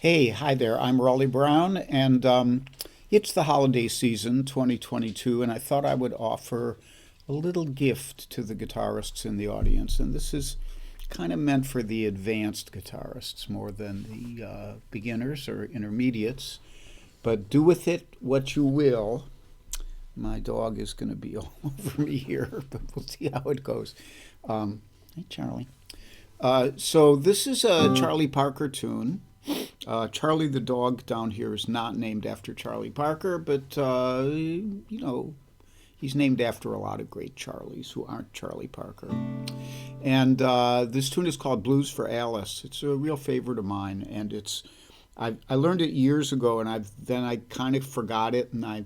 Hey, hi there. I'm Raleigh Brown, and it's the holiday season 2022, and I thought I would offer a little gift to the guitarists in the audience. And this is kind of meant for the advanced guitarists more than the beginners or intermediates. But do with it what you will. My dog is going to be all over me here, but we'll see how it goes. Hey, Charlie. So this is a Charlie Parker tune. Charlie the dog down here is not named after Charlie Parker, but he's named after a lot of great Charlies who aren't Charlie Parker. And this tune is called Blues for Alice. It's a real favorite of mine, and I learned it years ago, and I kind of forgot it, and I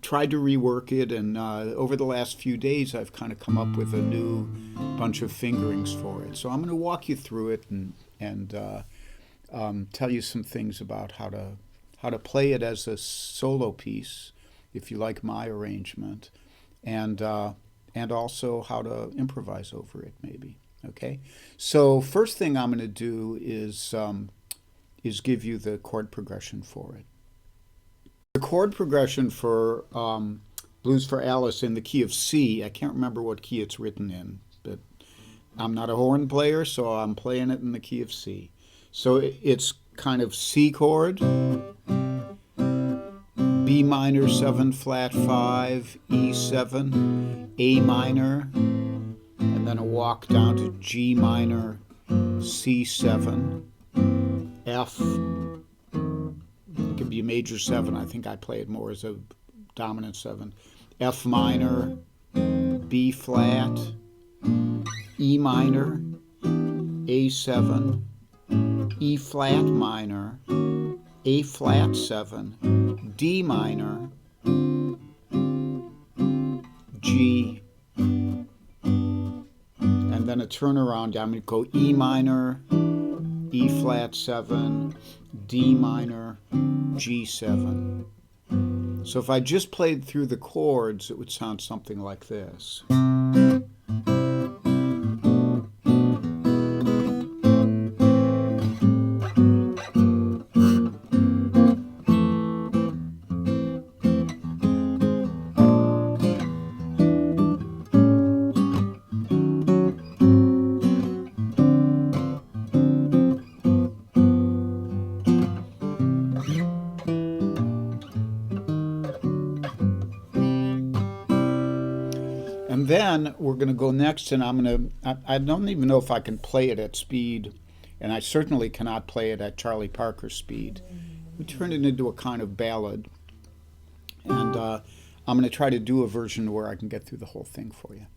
tried to rework it, and over the last few days I've kind of come up with a new bunch of fingerings for it. So I'm going to walk you through it and tell you some things about how to play it as a solo piece, if you like my arrangement, and also how to improvise over it, maybe. Okay. So first thing I'm going to do is give you the chord progression for it. The chord progression for Blues for Alice in the key of C. I can't remember what key it's written in, but I'm not a horn player, so I'm playing it in the key of C. So it's kind of C chord, B minor 7 flat 5, E7, A minor, and then a walk down to G minor, C7, F. It could be a major 7. I think I play it more as a dominant 7. F minor, B flat, E minor, A7, E flat minor, A flat 7, D minor, G, and then a turnaround. I'm going to go E minor, E flat 7, D minor, G7. So if I just played through the chords, it would sound something like this. And then we're going to go next, and I don't even know if I can play it at speed, and I certainly cannot play it at Charlie Parker speed. We turn it into a kind of ballad, and I'm going to try to do a version where I can get through the whole thing for you.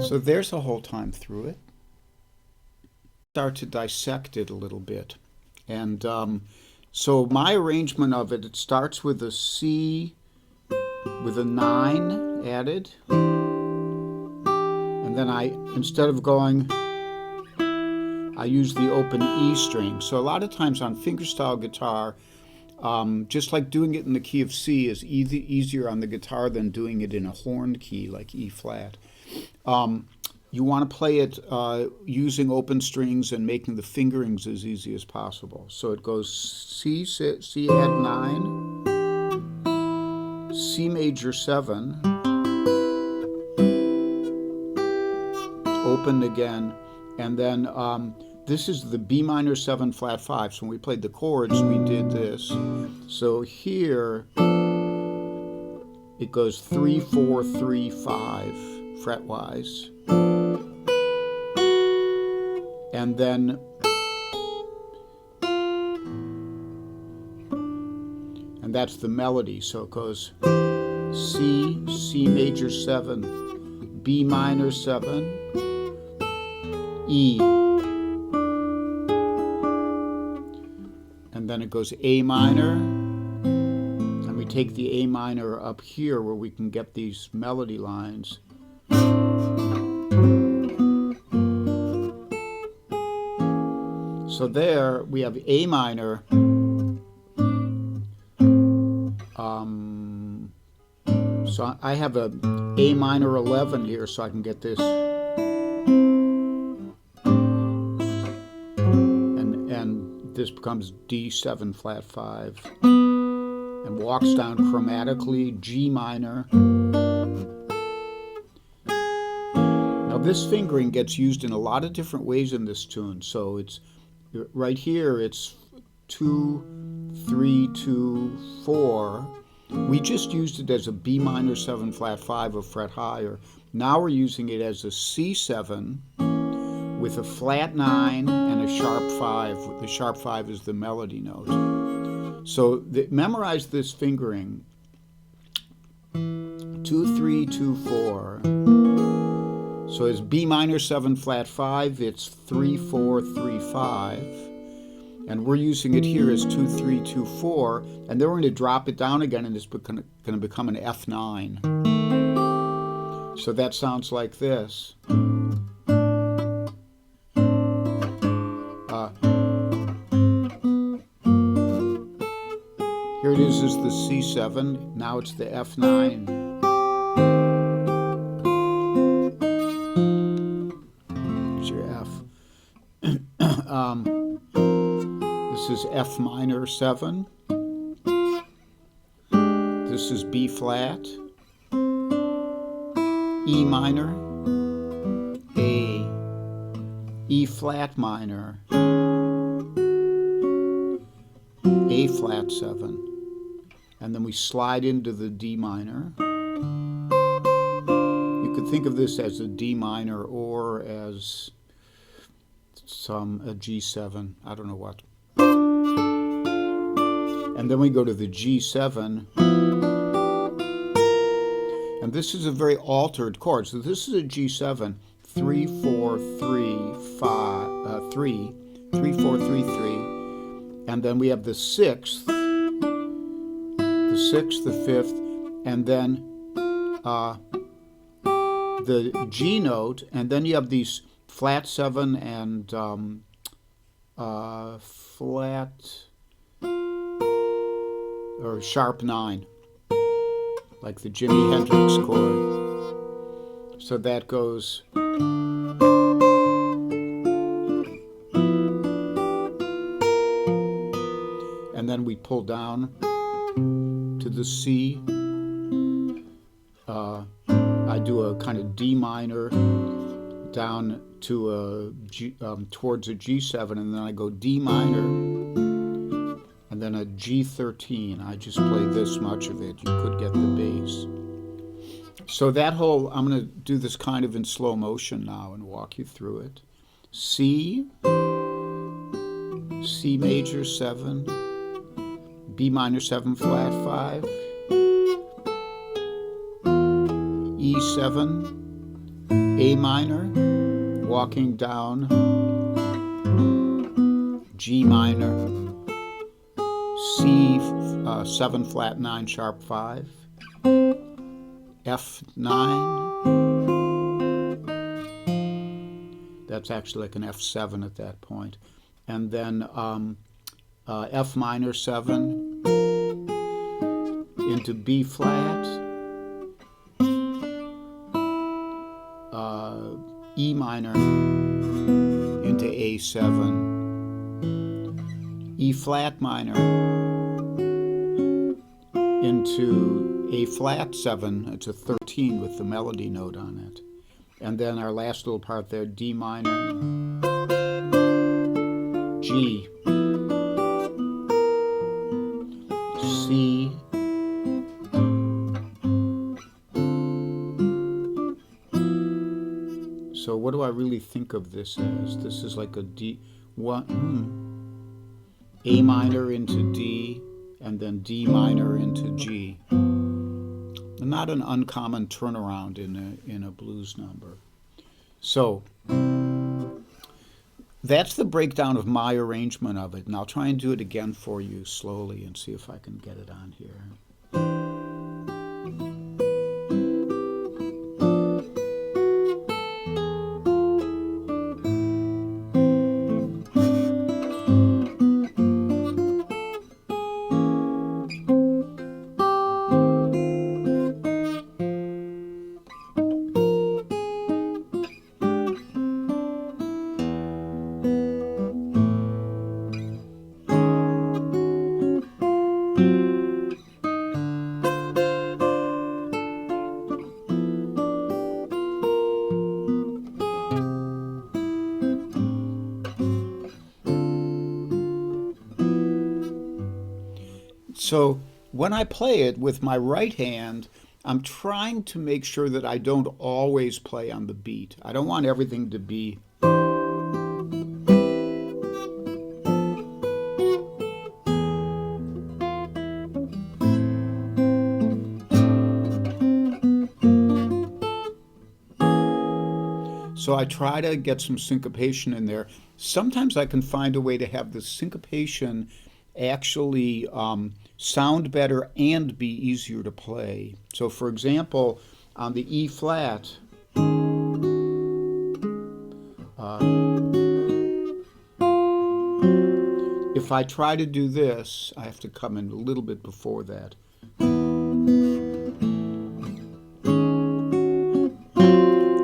So there's a whole time through it. Start to dissect it a little bit. And so my arrangement of it, it starts with a C with a 9 added. And then instead of going, I use the open E string. So a lot of times on fingerstyle guitar, just like doing it in the key of C is easier on the guitar than doing it in a horn key like E flat. You want to play it using open strings and making the fingerings as easy as possible. So it goes C add 9, C major 7, opened again, and then this is the B minor 7 flat 5. So when we played the chords, we did this. So here it goes 3 4 3 5 fretwise. And then that's the melody. So it goes C major 7, B minor 7, E, and then it goes A minor, and we take the A minor up here where we can get these melody lines. So there we have A minor, so I have a A minor 11 here, so I can get this, and this becomes D7 flat 5, and walks down chromatically G minor. Now this fingering gets used in a lot of different ways in this tune. So it's right here, it's 2, 3, 2, 4. We just used it as a B minor 7 flat 5, a fret higher. Now we're using it as a C7 with a flat 9 and a sharp 5. The sharp 5 is the melody note. So memorize this fingering. 2, 3, 2, 4. So it's B minor 7 flat 5, it's 3, 4, 3, 5. And we're using it here as 2, 3, 2, 4, and then we're going to drop it down again, and it's going to become an F9. So that sounds like this. Here it is the C7, now it's the F9. Here's your F. This is F minor 7. This is B flat, E minor, A, E flat minor, A flat 7, and then we slide into the D minor. You could think of this as a D minor or as a G7, I don't know what. And then we go to the G7, and this is a very altered chord. So this is a G7, 3, 4, 3, 5, 3, 3, 4, 3, 3, and then we have the 6th, the 5th, and then the G note, and then you have these flat 7 and flat or sharp 9, like the Jimi Hendrix chord. So that goes, and then we pull down to the C. I do a kind of D minor down to a G, towards a G7, and then I go D minor, and then a G13. I just play this much of it. You could get the bass. So that whole, I'm going to do this kind of in slow motion now and walk you through it. C, C major 7, B minor 7 flat 5, E7, A minor, walking down, G minor, C 7 flat 9 sharp 5, F9, that's actually like an F7 at that point, and then F minor 7 into B flat, E minor into A7, E flat minor into A flat 7, it's a 13 with the melody note on it. And then our last little part there, D minor, G, C, so what do I really think of this as? This is like a D, A minor into D, and then D minor into G. Not an uncommon turnaround in a blues number. So that's the breakdown of my arrangement of it, and I'll try and do it again for you slowly and see if I can get it on here. So when I play it with my right hand, I'm trying to make sure that I don't always play on the beat. I don't want everything to be. So I try to get some syncopation in there. Sometimes I can find a way to have the syncopation actually sound better and be easier to play. So for example, on the E flat, if I try to do this, I have to come in a little bit before that.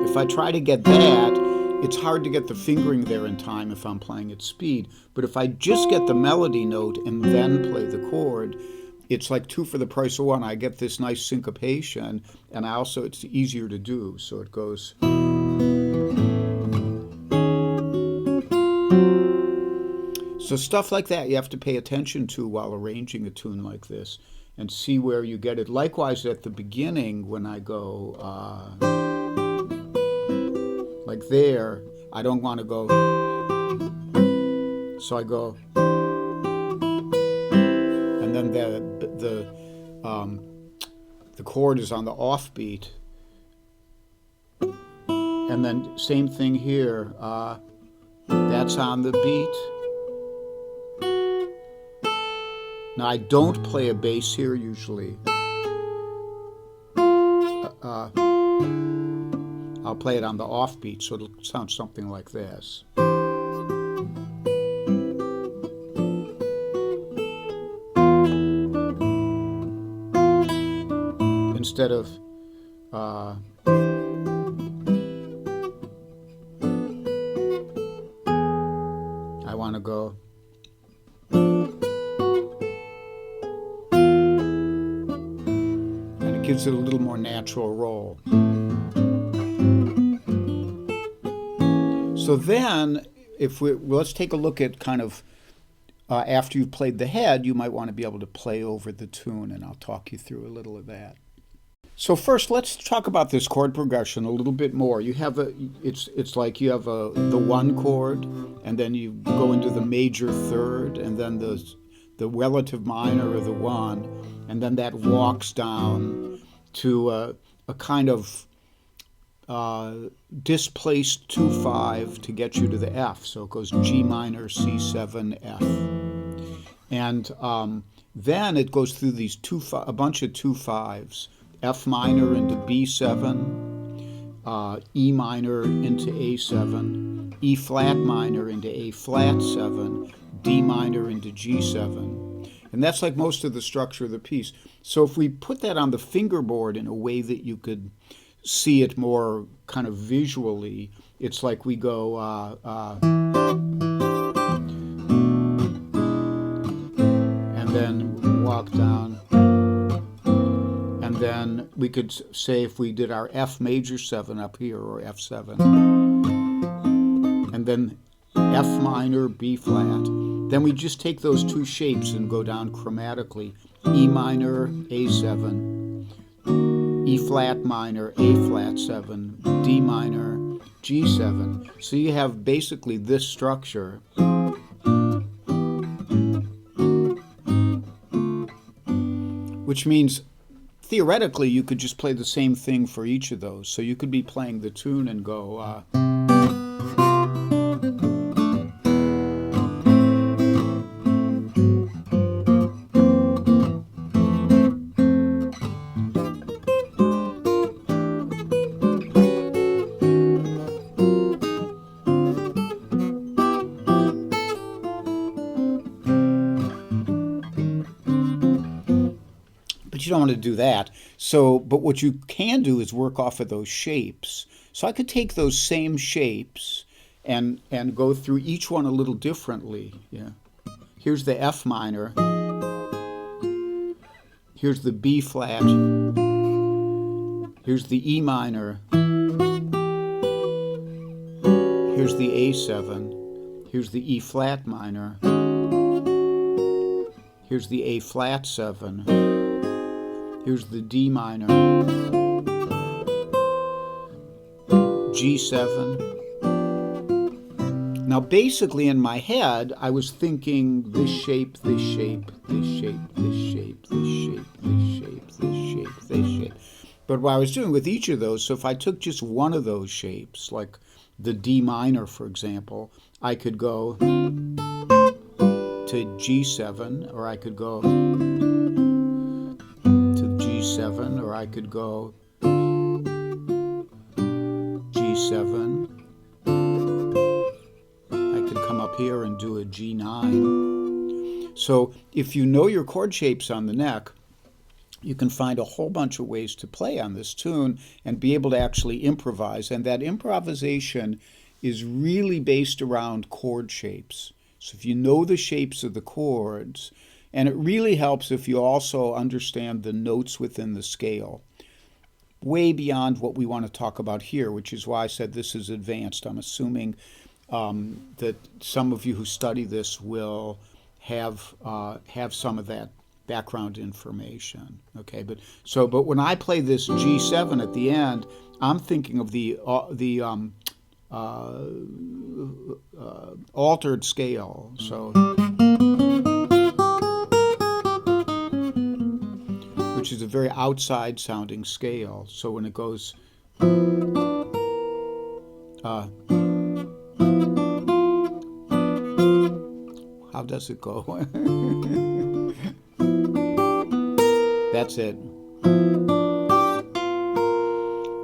If I try to get that, it's hard to get the fingering there in time if I'm playing at speed. But if I just get the melody note and then play the chord, it's like two for the price of one. I get this nice syncopation, and also it's easier to do. So it goes. So stuff like that you have to pay attention to while arranging a tune like this and see where you get it. Likewise, at the beginning, when I go like there, I don't want to go, so I go, and then the chord is on the offbeat, and then same thing here, that's on the beat. Now I don't play a bass here usually. I'll play it on the offbeat, so it'll sound something like this. Instead of I want to go. And it gives it a little more natural roll. So then, let's take a look at kind of, after you've played the head, you might want to be able to play over the tune, and I'll talk you through a little of that. So first, let's talk about this chord progression a little bit more. You have it's like you have the one chord, and then you go into the major third, and then the relative minor or the one, and then that walks down to a kind of displaced 2/5 to get you to the F. So it goes G minor, C7, F. And then it goes through these a bunch of 2/5s. F minor into B7, E minor into A7, E flat minor into A flat 7, D minor into G7. And that's like most of the structure of the piece. So if we put that on the fingerboard in a way that you could see it more kind of visually, it's like we go and then walk down, and then we could say if we did our F major 7 up here, or F7, and then F minor, B flat, then we just take those two shapes and go down chromatically. E minor, A7, E flat minor, A flat 7, D minor, G7. So you have basically this structure. Which means theoretically you could just play the same thing for each of those. So you could be playing the tune and go But you don't want to do that. So, but what you can do is work off of those shapes. So I could take those same shapes and go through each one a little differently. Yeah. Here's the F minor. Here's the B flat. Here's the E minor. Here's the A7. Here's the E flat minor. Here's the A flat 7. Here's the D minor. G7. Now basically in my head I was thinking this shape, this shape, this shape, this shape, this shape, this shape, this shape, this shape. But what I was doing with each of those, so if I took just one of those shapes, like the D minor for example, I could go to G7, or I could go to G7, or I could go G7. I could come up here and do a G9. So if you know your chord shapes on the neck, you can find a whole bunch of ways to play on this tune and be able to actually improvise. And that improvisation is really based around chord shapes. So if you know the shapes of the chords, and it really helps if you also understand the notes within the scale, way beyond what we want to talk about here, which is why I said this is advanced. I'm assuming that some of you who study this will have some of that background information. Okay, but when I play this G7 at the end, I'm thinking of the altered scale. So, which is a very outside sounding scale. So when it goes, how does it go? That's it.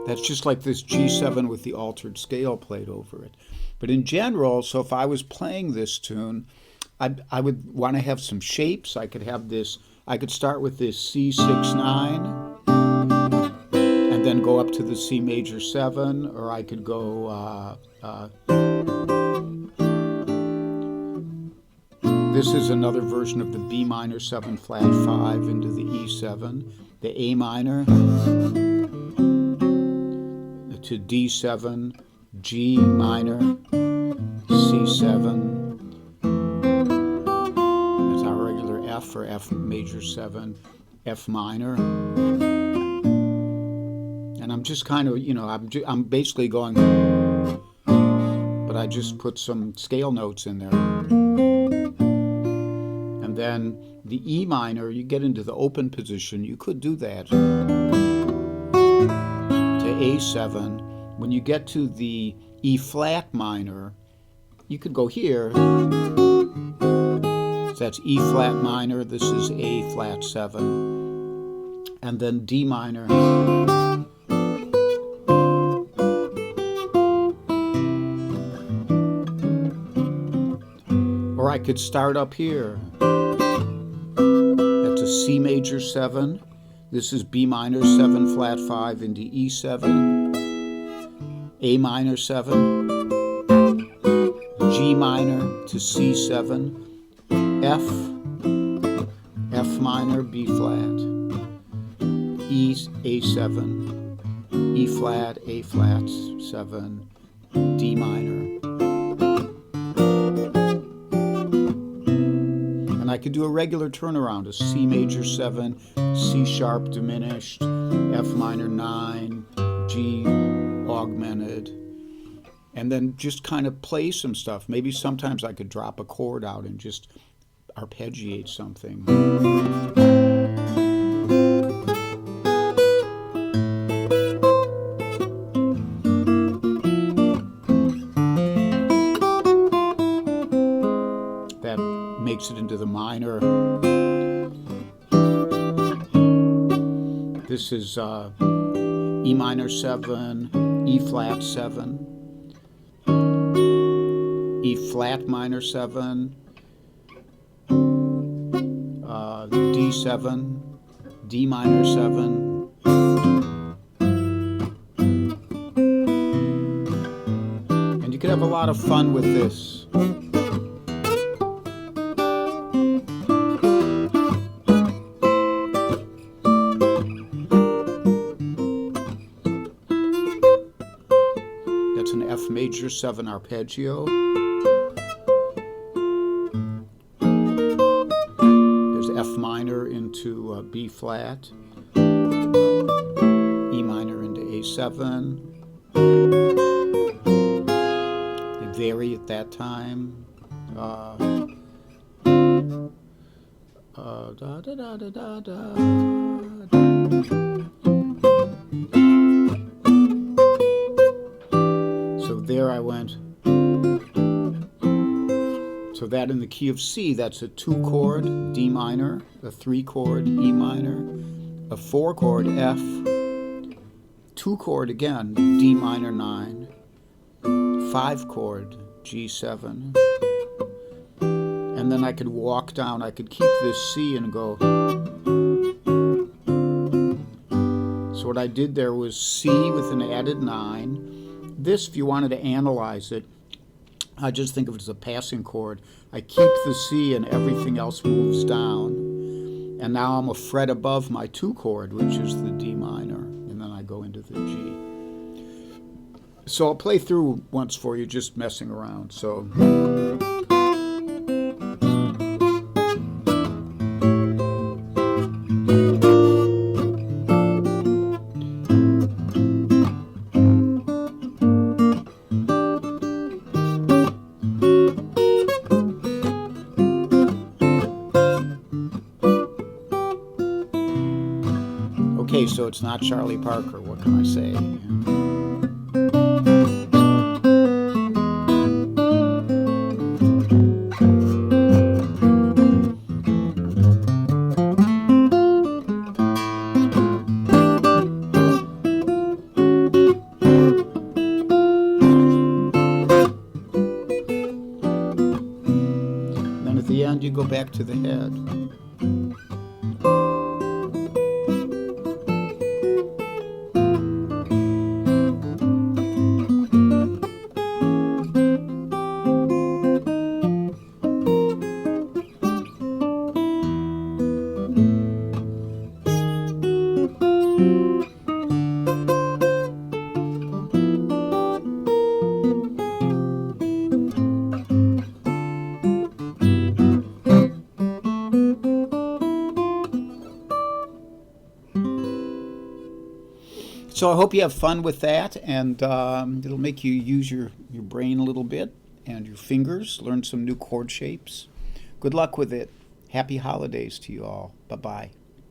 That's just like this G7 with the altered scale played over it. But in general, so if I was playing this tune, I would want to have some shapes. I could have this, I could start with this C6-9 and then go up to the C major 7, or I could go, this is another version of the B minor 7 flat 5 into the E7, the A minor to D7, G minor, C7, that's our regular F, or F major 7, F minor. And I'm just kind of, I'm basically going, but I just put some scale notes in there. And then the E minor, you get into the open position, you could do that. A7. When you get to the E flat minor, you could go here. So that's E flat minor, this is A flat 7. And then D minor. Or I could start up here. That's a C major 7. This is B minor 7 flat 5 into E7, A minor 7, G minor to C7, F minor, B flat, E, A7, E flat, A flat 7, D minor. And I could do a regular turnaround, a C major 7, C sharp diminished, F minor 9, G augmented, and then just kind of play some stuff. Maybe sometimes I could drop a chord out and just arpeggiate something. That makes it into the minor. This is E minor 7, E flat 7, E flat minor 7, D7, D minor 7, and you could have a lot of fun with this. That's an F major 7 arpeggio. There's F minor into B flat, E minor into A7. They vary at that time. Da, da, da, da, da, da. So there I went. So that in the key of C, that's a 2-chord D minor, a 3-chord E minor, a 4-chord F, 2-chord again D minor 9, 5-chord G7, and then I could walk down. I could keep this C and go. So what I did there was C with an added 9. This, if you wanted to analyze it, I just think of it as a passing chord. I keep the C and everything else moves down. And now I'm a fret above my 2-chord, which is the D minor. And then I go into the G. So I'll play through once for you, just messing around. So. Okay, so it's not Charlie Parker, what can I say? Then at the end you go back to the head. So I hope you have fun with that, and it'll make you use your brain a little bit and your fingers, learn some new chord shapes. Good luck with it. Happy holidays to you all. Bye-bye.